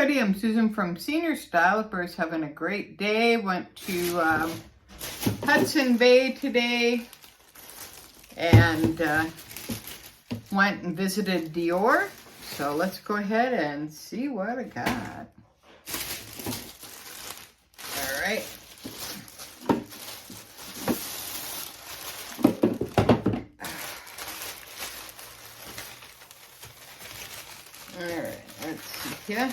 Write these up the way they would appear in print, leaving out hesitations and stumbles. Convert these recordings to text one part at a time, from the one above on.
everybody, I'm Susan from Senior Style. Everybody's having a great day. Went to Hudson Bay today and went and visited Dior. So let's go ahead and see what I got. All right. Alright, let's see here.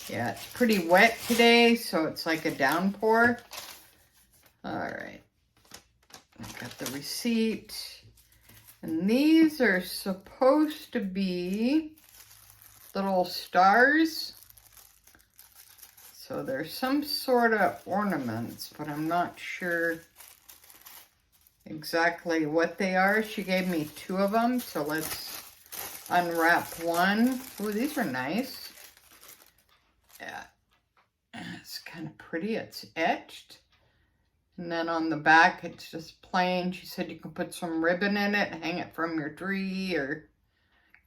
Yeah, it's pretty wet today, so it's like a downpour. Alright. I got the receipt. And these are supposed to be little stars. So there's some sort of ornaments, but I'm not sure exactly what they are. She gave me 2 of them, so let's unwrap one. Oh, these are nice. Yeah, it's kind of pretty. It's etched. And then on the back, it's just plain. She said you can put some ribbon in it, hang it from your tree, or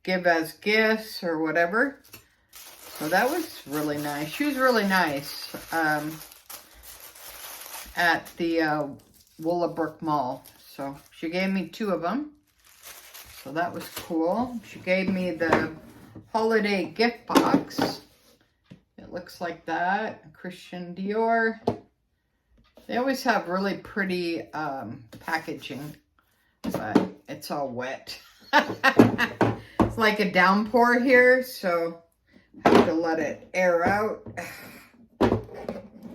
give as gifts, or whatever. So that was really nice. She was really nice at the Willowbrook Mall. So she gave me 2 of them. So that was cool. She gave me the holiday gift box. It looks like that. Christian Dior. They always have really pretty packaging, but it's all wet. It's like a downpour here, so I have to let it air out.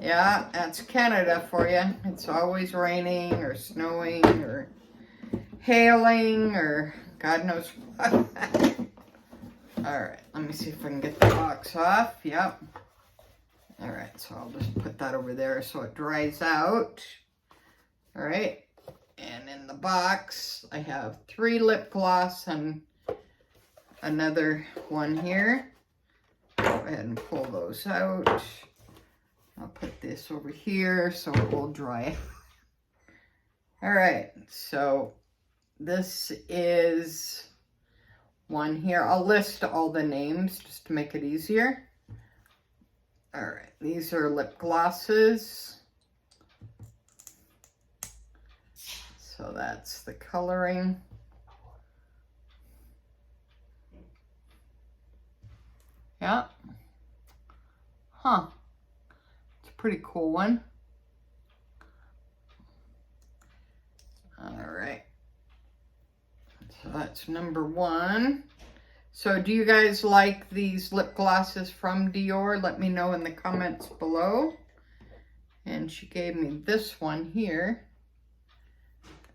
Yeah, that's Canada for you. It's always raining or snowing or hailing or God knows what. Alright, let me see if I can get the box off. Yep. Alright, so I'll just put that over there so it dries out. Alright, and in the box I have 3 lip gloss and another one here. Go ahead and pull those out. I'll put this over here so it will dry. Alright, so this is one here. I'll list all the names just to make it easier. All right, these are lip glosses. So that's the coloring. Yeah. Huh. It's a pretty cool one. All right. So that's number 1. So do you guys like these lip glosses from Dior? Let me know in the comments below. And she gave me this one here.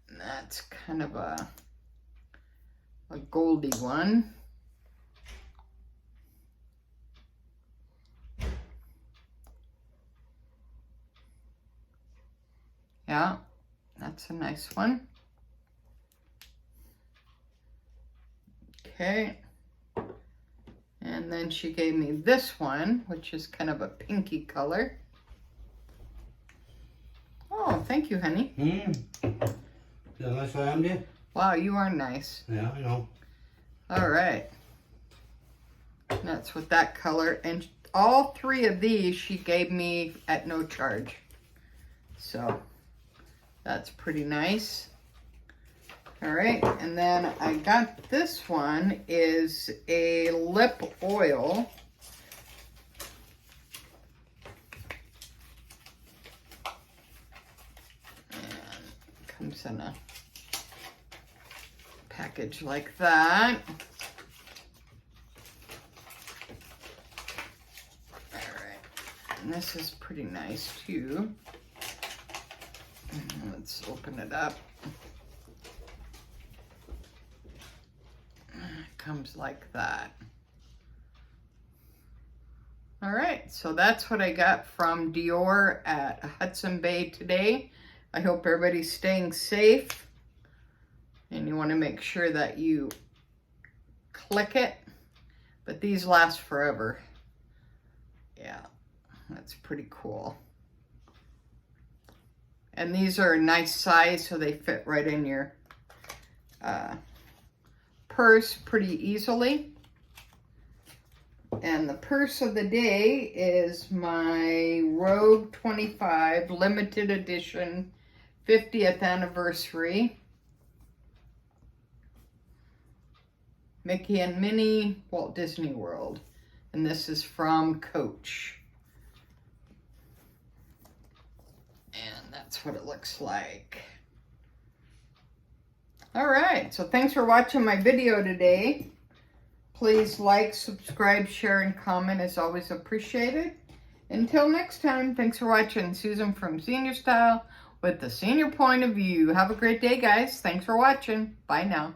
And that's kind of a goldy one. Yeah, that's a nice one. Okay, and then she gave me this one, which is kind of a pinky color. Oh, thank you, honey. Feel nice I am, dear? Wow, you are nice. Yeah, I know. All right. That's with that color. And all 3 of these she gave me at no charge. So that's pretty nice. All right, and then I got this one is a lip oil. And it comes in a package like that. All right, and this is pretty nice too. Let's open it up. Comes like that. All right, so that's what I got from Dior at Hudson Bay today. I hope everybody's staying safe, and you want to make sure that you click it, but these last forever. Yeah, that's pretty cool. And these are a nice size, so they fit right in your purse pretty easily. And the purse of the day is my Rogue 25 limited edition 50th anniversary Mickey and Minnie Walt Disney World. And this is from Coach. And that's what it looks like. Alright, so thanks for watching my video today. Please like, subscribe, share, and comment. It's always appreciated. Until next time, thanks for watching. Susan from Senior Style with the senior point of view. Have a great day, guys. Thanks for watching. Bye now.